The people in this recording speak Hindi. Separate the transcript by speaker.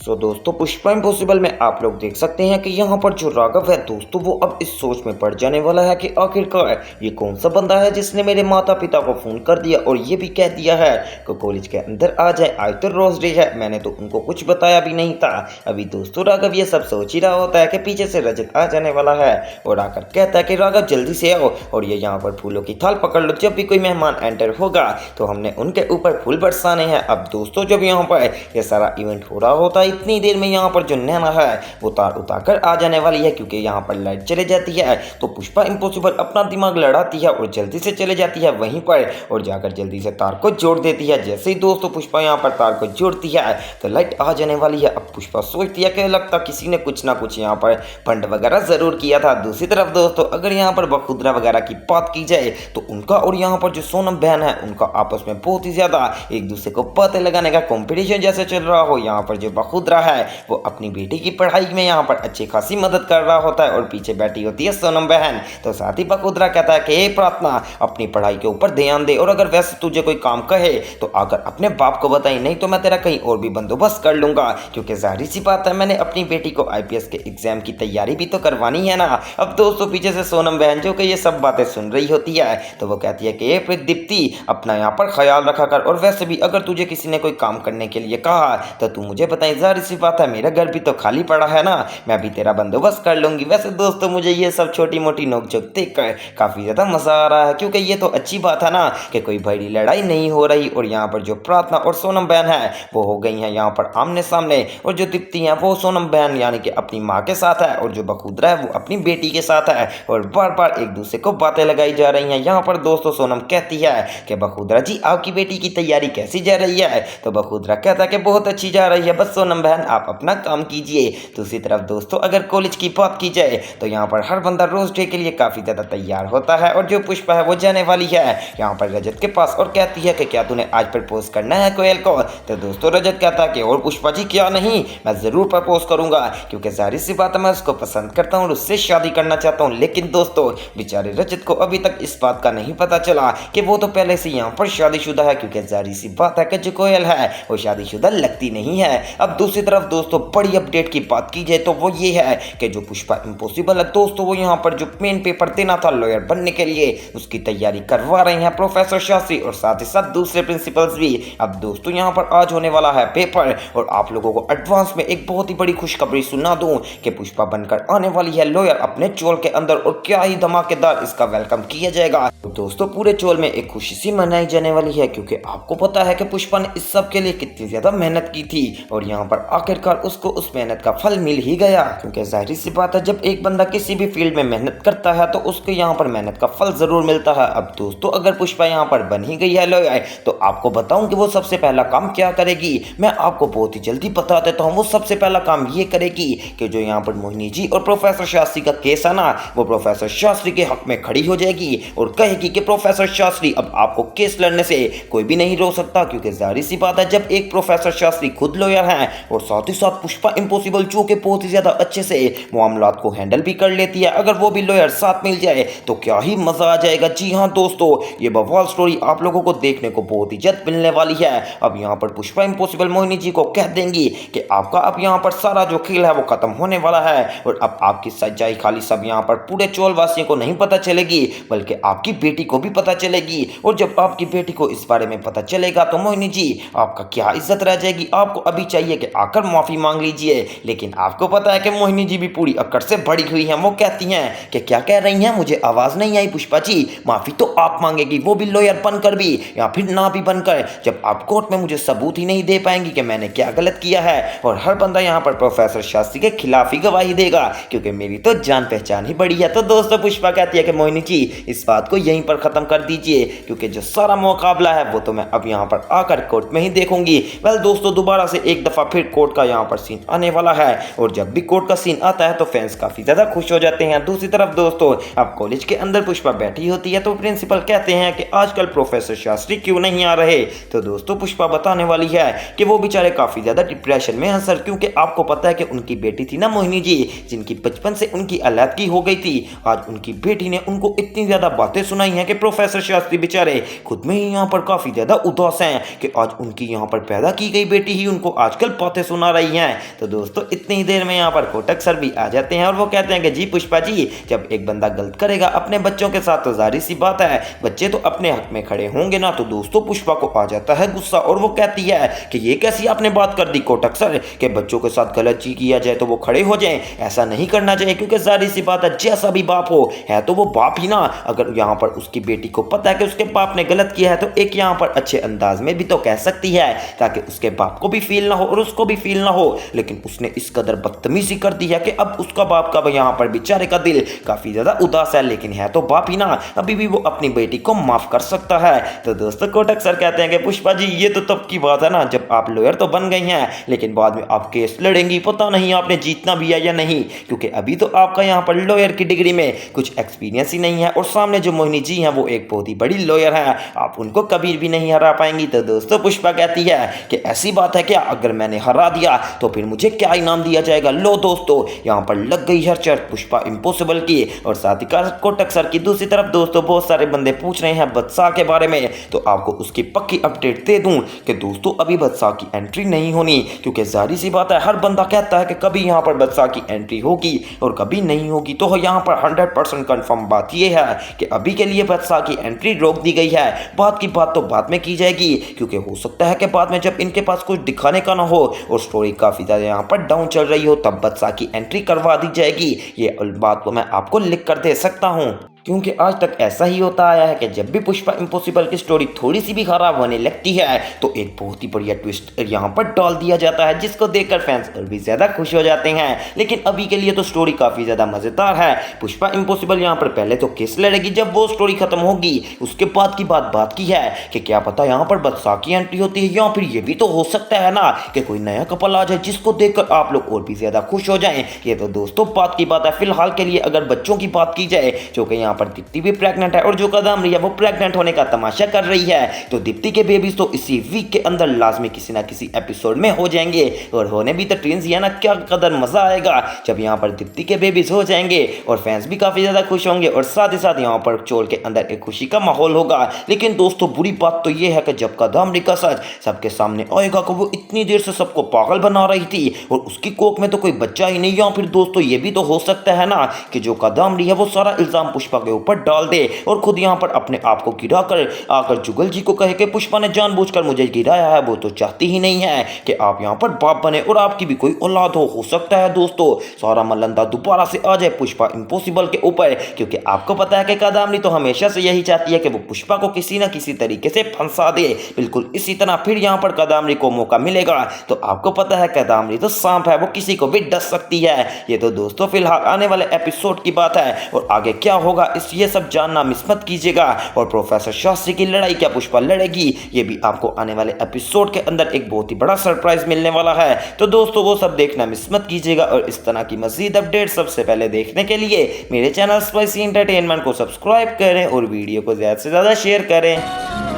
Speaker 1: सो दोस्तों पुष्पा इम्पॉसिबल में आप लोग देख सकते हैं कि यहाँ पर जो राघव है दोस्तों वो अब इस सोच में पड़ जाने वाला है कि आखिरकार ये कौन सा बंदा है जिसने मेरे माता पिता को फोन कर दिया और ये भी कह दिया है कि कॉलेज के अंदर आ जाए। आज तो रोज डे है, मैंने तो उनको कुछ बताया भी नहीं था। अभी दोस्तों राघव ये सब सोच ही रहा होता है कि पीछे से रजत आ जाने वाला है और आकर कहता है कि राघव जल्दी से आओ और ये यहाँ पर फूलों की थाल पकड़ लो। जब भी कोई मेहमान एंटर होगा तो हमने उनके ऊपर फूल बरसाने हैं। अब दोस्तों जब यहाँ पर यह सारा इवेंट हो रहा होता है इतनी देर में यहाँ पर जो नैना है वो तार उतार कर आ जाने वाली है, क्योंकि यहाँ पर लाइट चले जाती है। तो पुष्पा इम्पॉसिबल अपना दिमाग लड़ाती है और जल्दी से चले जाती है वहीं पर और जाकर जल्दी से तार को जोड़ देती है। जैसे ही दोस्तों पुष्पा यहाँ पर तार को जोड़ती है तो लाइट आ जाने वाली है। अब पुष्पा सोचती है कि लगता किसी ने कुछ ना कुछ यहाँ पर फंड वगैरह जरूर किया था। दूसरी तरफ दोस्तों अगर यहाँ पर बखुदरा वगैरह की बात की जाए तो उनका और यहाँ पर जो सोनम बहन है उनका आपस में बहुत ही ज्यादा एक दूसरे को बातें लगाने का कंपटीशन जैसे चल रहा हो। यहाँ पर जो बखुदरा है वो अपनी बेटी की पढ़ाई में यहाँ पर अच्छी खासी मदद कर रहा होता है और पीछे बैठी होती है सोनम बहन। तो साथ ही बखुदरा कहता है कि हे प्रार्थना अपनी पढ़ाई के ऊपर ध्यान दे और अगर वैसे तुझे कोई काम कहे तो आकर अपने बाप को बताई, नहीं तो मैं तेरा कहीं और भी बंदोबस्त कर लूंगा, क्योंकि जाहिर सी बात है मैंने अपनी बेटी को आईपीएस के एग्जाम की तैयारी भी तो करवानी है ना। अब दोस्तों पीछे से सोनम बहन जो कि ये सब बातें सुन रही होती है तो वो कहती है कि फिर दीप्ति अपना यहाँ पर ख्याल रखा कर और वैसे भी अगर तुझे किसी ने कोई काम करने के लिए कहा तो तू मुझे बताई, जाहिर सी बात है मेरा घर भी तो खाली पड़ा है ना, मैं भी तेरा बंदोबस्त कर लूंगी। वैसे दोस्तों मुझे ये सब छोटी मोटी नोकझोंक देखकर काफी ज्यादा मजा आ रहा है, क्योंकि ये तो अच्छी बात है ना कि कोई बड़ी लड़ाई नहीं हो रही। और यहाँ पर जो प्रार्थना और सोनम बहन है वो हो गई है यहाँ पर आमने सामने और जो दीप्ति है वो सोनम बहन यानी कि अपनी माँ के साथ है और जो बखुदरा है वो अपनी बेटी के साथ है और बार बार एक दूसरे को बातें लगाई जा रही हैं। यहाँ पर दोस्तों सोनम कहती है कि बखुदरा जी आपकी बेटी की तैयारी कैसी जा रही है? तो बखुदरा कहता है कि बहुत अच्छी जा रही है, बस सोनम बहन आप अपना काम कीजिए। दूसरी तरफ दोस्तों अगर कॉलेज की बात की जाए तो यहाँ पर हर बंदा रोज डे के लिए काफी ज्यादा तैयार होता है और जो पुष्पा है वो जाने वाली है यहाँ पर रजत के पास और कहती है कि क्या तूने आज प्रपोज करना है कोयल को? तो दोस्तों रजत कहता है कि और पुष्पा जी क्या नहीं, मैं जरूर प्रपोज करूंगा, क्योंकि जाहिर सी बात है मैं उसको पसंद करता हूँ और उससे शादी करना चाहता हूँ। लेकिन दोस्तों बेचारे रजत को अभी तक इस बात का नहीं पता चला कि वो तो पहले से यहाँ पर शादीशुदा है, क्योंकि जाहिर सी बात है कि जो कोयल है वो शादीशुदा लगती नहीं है। अब दूसरी तरफ दोस्तों बड़ी अपडेट की बात की जाए तो वो ये है कि जो पुष्पा इम्पॉसिबल है दोस्तों वो यहाँ पर जो मेन पेपर देना था लॉयर बनने के लिए उसकी तैयारी करवा रहे हैं प्रोफेसर शास्त्री और साथ ही साथ दूसरे प्रिंसिपल्स भी। अब दोस्तों यहाँ पर आज होने वाला है पेपर और आप लोगों को एडवांस में एक बहुत ही बड़ी खुशखबरी सुना दूं कि पुष्पा बनकर आने वाली है लॉयर अपने चोल के अंदर और क्या ही धमाकेदार इसका वेलकम किया जाएगा। तो दोस्तों पूरे चोल में एक खुशी सी मनाई जाने वाली है, क्योंकि आपको पता है कि पुष्पा ने इस सब के लिए कितनी ज्यादा मेहनत की थी और यहाँ पर आखिरकार उसको उस मेहनत का फल मिल ही गया। क्योंकि जाहिर सी बात है जब एक बंदा किसी भी फील्ड में मेहनत करता है तो उसको यहाँ पर मेहनत का फल जरूर मिलता है। अब दोस्तों अगर पुष्पा यहाँ पर बन ही गई है लॉयर तो आपको बताऊं कि वो सबसे पहला काम क्या करेगी, मैं आपको बहुत ही जल्दी बता देता हूँ। वो सबसे पहला काम ये करेगी कि जो यहाँ पर मोहिनी जी और प्रोफेसर शास्त्री का केस है ना वो प्रोफेसर शास्त्री के हक में खड़ी हो जाएगी और कहेगी कि प्रोफेसर शास्त्री अब आपको केस लड़ने से कोई भी नहीं रोक सकता, क्योंकि जाहिर सी बात है जब एक प्रोफेसर शास्त्री खुद लॉयर हैं और साथ ही साथ पुष्पा इम्पॉसिबल जो कि बहुत ही ज्यादा अच्छे से मामलात को हैंडल भी कर लेती है, अगर वो भी लॉयर साथ मिल जाए तो क्या ही मजा आ जाएगा। जी हाँ दोस्तों ये बवाल स्टोरी आप लोगों को देखने को बहुत ही जल्द मिलने वाली है। अब यहाँ पर पुष्पा इम्पॉसिबल मोहिनी जी को कह देंगी कि आपका अब यहाँ पर सारा जो खेल है वो खत्म होने वाला है और अब आपकी सच्चाई खाली सब यहाँ पर पूरे चोल वासियों को नहीं पता चलेगी बल्कि आपकी बेटी को भी पता चलेगी। और जब आपकी बेटी को इस बारे में पता चलेगा तो मोहिनी जी आपका क्या इज्जत रह जाएगी। आपको अभी चाहिए कि आकर माफी मांग लीजिए, लेकिन आपको पता है कि मोहिनी जी भी पूरी अक्कड़ से बड़ी हुई हैं। वो कहती हैं कि क्या कह रही हैं, मुझे आवाज नहीं आई पुष्पा जी, माफी तो आप मांगेगी वो भी लॉयर बनकर भी या फिर ना भी बनकर, जब आप कोर्ट में मुझे सबूत ही नहीं दे पाएंगी कि मैंने क्या गलत किया है। और हर बंदा यहाँ पर प्रोफेसर शास्त्री के खिलाफ ही गवाही देगा, क्योंकि मेरी तो जान पहचान ही बड़ी है। तो दोस्तों पुष्पा कहती है कि मोहिनी जी इस बात को यहीं पर खत्म कर दीजिए, क्योंकि जो सारा मुकाबला है वो तो मैं अब यहाँ पर आकर कोर्ट में ही देखूंगी। वेल दोस्तों दोबारा से एक दफा फिर कोर्ट का यहाँ पर सीन आने वाला है और जब भी कोर्ट का सीन आता है तो फैंस काफी ज्यादा खुश हो जाते हैं। दूसरी तरफ दोस्तों अब कॉलेज के अंदर पुष्पा बैठी होती है तो प्रिंसिपल कहते हैं कि आजकल प्रोफेसर शास्त्री क्यों नहीं आ रहे। तो दोस्तों पुष्पा बताने वाली है कि वो बेचारे काफी ज्यादा डिप्रेशन में हैं सर, क्योंकि आपको पता है कि उनकी बेटी थी ना मोहिनी जी जिनकी बचपन से उनकी अलैदगी हो गई थी, आज उनकी बेटी ने उनको इतनी ज्यादा बातें सुनाई हैं कि प्रोफेसर शास्त्री बेचारे खुद में ही यहाँ पर काफी ज्यादा उदास हैं कि आज उनकी यहाँ पर पैदा की गई बेटी ही उनको आजकल बातें बातें सुना रही हैं। तो दोस्तों इतनी देर में यहाँ पर कोटक सर भी आ जाते हैं और वो कहते हैं कि जी पुष्पा जी, जब एक बंदा गलत करेगा अपने बच्चों के साथ तो जाहिर सी बात है बच्चे तो अपने हक में खड़े होंगे ना। तो दोस्तों पुष्पा को आ जाता है गुस्सा और वो कहती है कि ये कैसी आपने बात कर दी कोटक सर कि बच्चों के साथ गलत चीज किया जाए तो वो खड़े हो जाएं। ऐसा नहीं करना चाहिए, क्योंकि जाहिर सी बात है जैसा भी बाप हो है तो वो बाप ही ना। अगर यहाँ पर उसकी बेटी को पता है कि उसके बाप ने गलत किया है तो एक यहाँ पर अच्छे अंदाज में भी तो कह सकती है, ताकि उसके बाप को भी फील ना हो और उसको भी फील ना हो। लेकिन उसने इस कदर बदतमीजी कर दी है कि अब उसका बाप का यहाँ पर बेचारे का दिल काफी ज्यादा उदास है, लेकिन है तो बाप ही ना, अभी भी वो अपनी बेटी को माफ कर सकता है। तो दोस्तों कोटक सर कहते हैं कि पुष्पा जी ये तो तब की बात है ना जब आप लॉयर तो बन गई हैं, लेकिन बाद में आप केस लड़ेंगी, पता नहीं आपने जीतना भी है या नहीं, क्योंकि अभी तो आपका यहाँ पर लॉयर की डिग्री में कुछ एक्सपीरियंस ही नहीं है और सामने जो मोहिनी जी हैं वो एक बहुत ही बड़ी लॉयर है, आप उनको कभी भी नहीं हरा पाएंगी। तो दोस्तों पुष्पा कहती है कि ऐसी बात है क्या, अगर मैंने हरा दिया तो फिर मुझे क्या इनाम दिया जाएगा। लो दोस्तों यहाँ पर लग गई है चर्च पुष्पा इम्पॉसिबल की और साथ ही कोटक सर की। दूसरी तरफ दोस्तों बहुत सारे बंदे पूछ रहे हैं बादशाह के बारे में, तो आपको उसकी पक्की अपडेट दे दूं कि दोस्तों अभी बादशाह की एंट्री नहीं होनी, क्योंकि जाहिर सी बात है हर बंदा कहता है कि कभी यहाँ पर बादशाह की एंट्री होगी और कभी नहीं होगी। तो यहाँ पर 100% कंफर्म बात यह है कि अभी के लिए बादशाह की एंट्री रोक दी गई है। बात की बात तो बाद में की जाएगी, क्योंकि हो सकता है कि बाद में जब इनके पास कुछ दिखाने का ना हो और स्टोरी काफी ज्यादा यहाँ पर डाउन चल रही हो तब बादशाह की एंट्री करवा दी जाएगी। ये बात को मैं आपको लिख कर दे सकता हूँ, क्योंकि आज तक ऐसा ही होता आया है कि जब भी पुष्पा इम्पॉसिबल की स्टोरी थोड़ी सी भी खराब होने लगती है तो एक बहुत ही बढ़िया ट्विस्ट यहाँ पर डाल दिया जाता है, जिसको देखकर फैंस और भी ज्यादा खुश हो जाते हैं। लेकिन अभी के लिए तो स्टोरी काफी ज्यादा मजेदार है। पुष्पा इम्पॉसिबल यहाँ पर पहले तो केस लड़ेगी, जब वो स्टोरी खत्म होगी उसके बाद की बात की है कि क्या पता यहाँ पर बादशाह की एंट्री होती है, या फिर ये भी तो हो सकता है ना कि कोई नया कपल आ जाए जिसको देखकर आप लोग और भी ज्यादा खुश हो जाएं। ये तो दोस्तों बात की बात है। फिलहाल के लिए अगर बच्चों की बात की जाए, जो कि यहाँ पर दीप्ति भी प्रेग्नेंट है और जो कदम रही है वो प्रेग्नेंट होने का तमाशा कर रही है, तो दीप्ति के बेबीज तो इसी वीक के अंदर लाजमी किसी ना किसी एपिसोड में हो जाएंगे और होने भी तो ट्विंस ही है ना। क्या कदर मजा आएगा जब यहाँ पर दीप्ति के बेबीज हो जाएंगे और फैंस भी काफी ज्यादा खुश होंगे और साथ ही साथ यहाँ पर चोल के अंदर एक खुशी का माहौल होगा। लेकिन दोस्तों बुरी बात तो ये है कि जब कादम्बरी का सच सबके सामने आएगा कि वो इतनी देर से सबको पागल बना रही थी और उसकी कोख में तो कोई बच्चा ही नहीं, या फिर दोस्तों ये भी तो हो सकता है ना कि जो कादम्बरी है वो सारा इल्जाम पुष्पा के ऊपर डाल दे और खुद यहाँ पर अपने आप को गिरा कर आकर जुगल जी को कहे कि पुष्पा ने जानबूझकर मुझे गिराया है, वो तो चाहती ही नहीं है कि आप यहाँ पर बाप बने और आपकी भी कोई औलाद हो सकता है दोस्तों सारा मलंदा दोबारा से आ जाए पुष्पा इम्पॉसिबल के ऊपर, क्योंकि आपको पता है कि कादम्बरी तो हमेशा से यही चाहती है कि वो पुष्पा को किसी ना किसी तरीके से फंसा दे। बिल्कुल इसी तरह फिर यहाँ पर कादम्बरी को मौका मिलेगा तो आपको पता है कादम्बरी तो सांप है, वो किसी को भी डस सकती है। ये तो दोस्तों फिलहाल आने वाले एपिसोड की बात है और आगे क्या होगा इस ये सब जानना मिस मत कीजिएगा। और प्रोफेसर शास्त्री की लड़ाई क्या पुष्पा लड़ेगी, ये भी आपको आने वाले एपिसोड के अंदर एक बहुत ही बड़ा सरप्राइज मिलने वाला है। तो दोस्तों वो सब देखना मिस मत कीजिएगा और इस तरह की मजीद अपडेट सबसे पहले देखने के लिए मेरे चैनल स्पाइसी एंटरटेनमेंट को सब्सक्राइब करें और वीडियो को ज़्यादा से ज़्यादा शेयर करें।